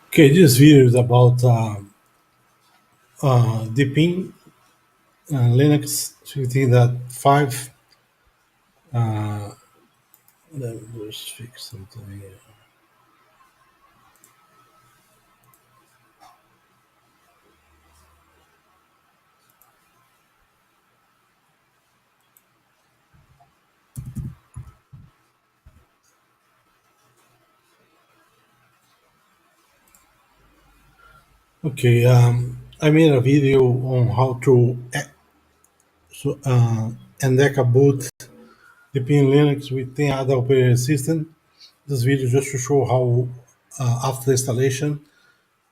Okay, this video is about Deepin Linux 15.5. Uh, let me just fix something here. Okay, I made a video on how to Endeca boot Deepin Linux with 10 other operating system. This video just to show how after the installation,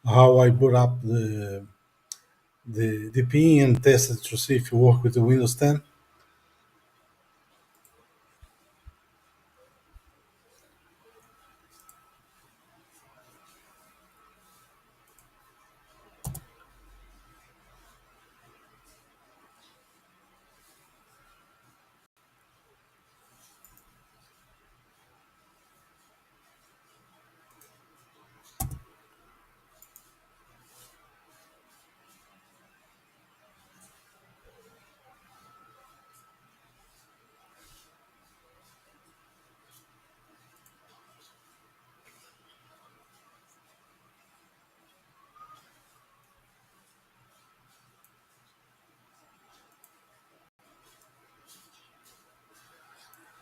how I boot up the Deepin and tested to see if it work with the Windows 10.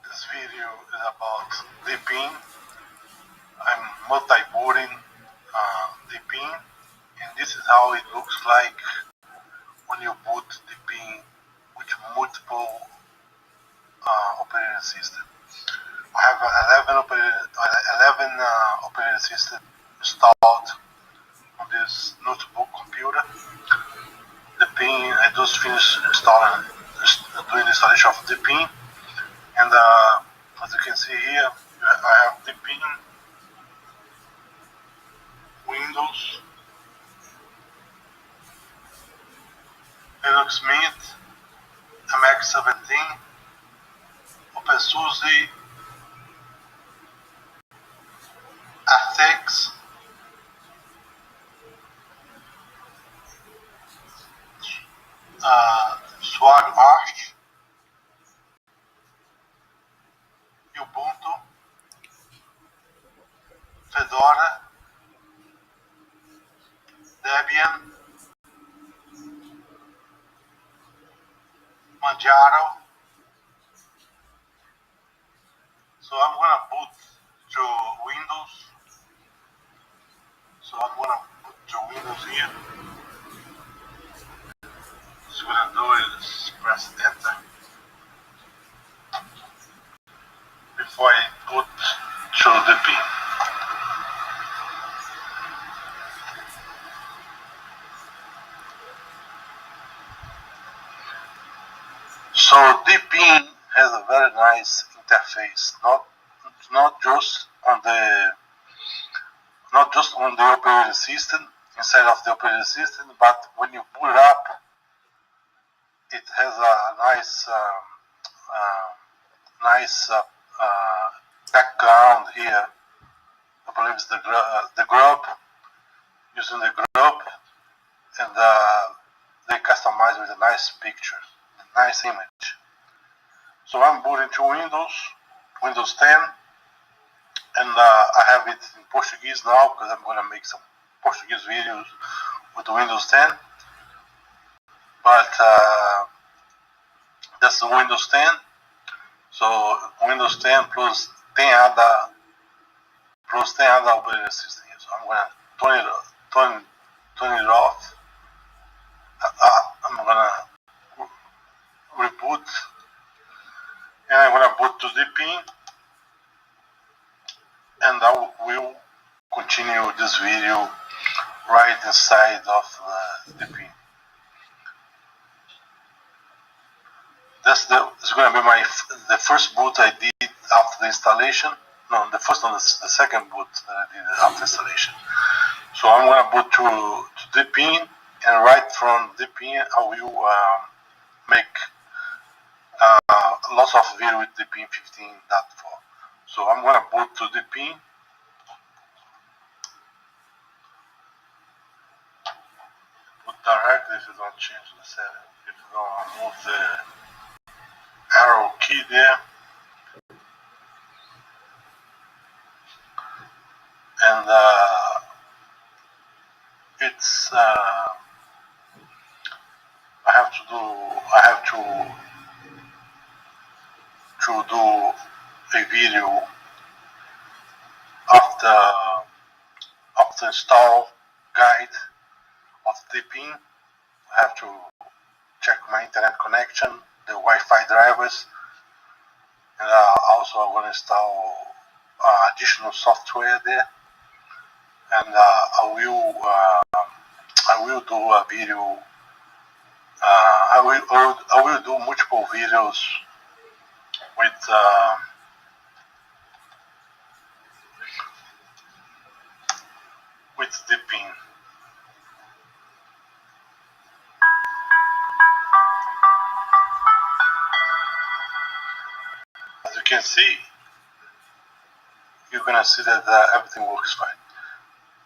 This video is about Deepin. I'm multi-booting Deepin, and this is how it looks like when you boot Deepin with multiple operating systems. I have 11 operating systems installed on this notebook computer. Deepin, I just finished doing the installation of Deepin, and as you can see here, I have Deepin, Windows, Linux Mint, MX17, OpenSUSE, Artex, Swag Arch, Ubuntu, Fedora, Debian, Manjaro. So I'm gonna boot to Windows. So I'm gonna put to Windows here. So what I'm gonna do is press enter before I put to the P. So Deepin has a very nice interface, not just on the operating system, inside of the operating system, but when you boot it up, it has a nice background here. I believe it's the Grub, using the Grub, and they customize with a nice picture, a nice image. So I'm booting to Windows 10, and I have it in Portuguese now because I'm going to make some Portuguese videos with Windows 10. But that's the Windows 10. So Windows 10 plus 10 other operating systems. So I'm going to turn it off. I'm going to reboot, and I'm going to boot to Deepin, and I will continue this video right inside of Deepin. It's going to be the first boot I did after the installation. No, the second boot that I did after installation. So I'm going to boot to Deepin, and right from Deepin I will make lots of video with Deepin 15.4. So I'm going to boot to Deepin, if you don't change the setting, if you don't move the arrow key there, and it's I have to do a video after install guide of Deepin. I have to check my internet connection, the Wi-Fi drivers, and also I'm going to install additional software there, and I will do a video. I will do multiple videos with Deepin. As you can see, you're gonna see that everything works fine.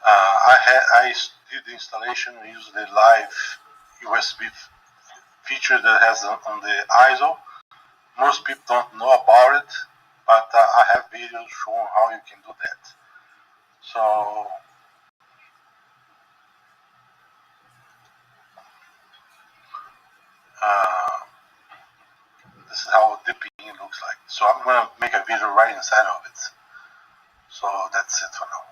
I did the installation using the live USB feature that has on the ISO. Most people don't know about it, but I have videos showing how you can do that. So this is how Deepin looks like. So I'm gonna make a video right inside of it. So that's it for now.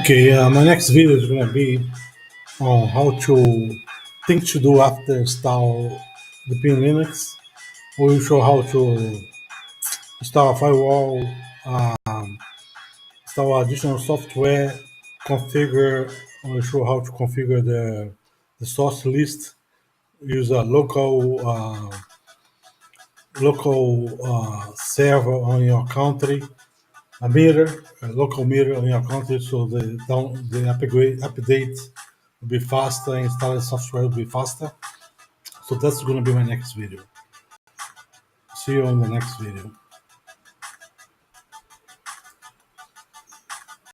Okay, my next video is gonna be on how to things to do after install the Deepin Linux. We will show how to install a firewall, install additional software, configure. We'll show how to configure the source list. Use a local server on your country, a local meter on your country, so the update will be faster, installing software will be faster. So that's going to be my next video. See you on the next video.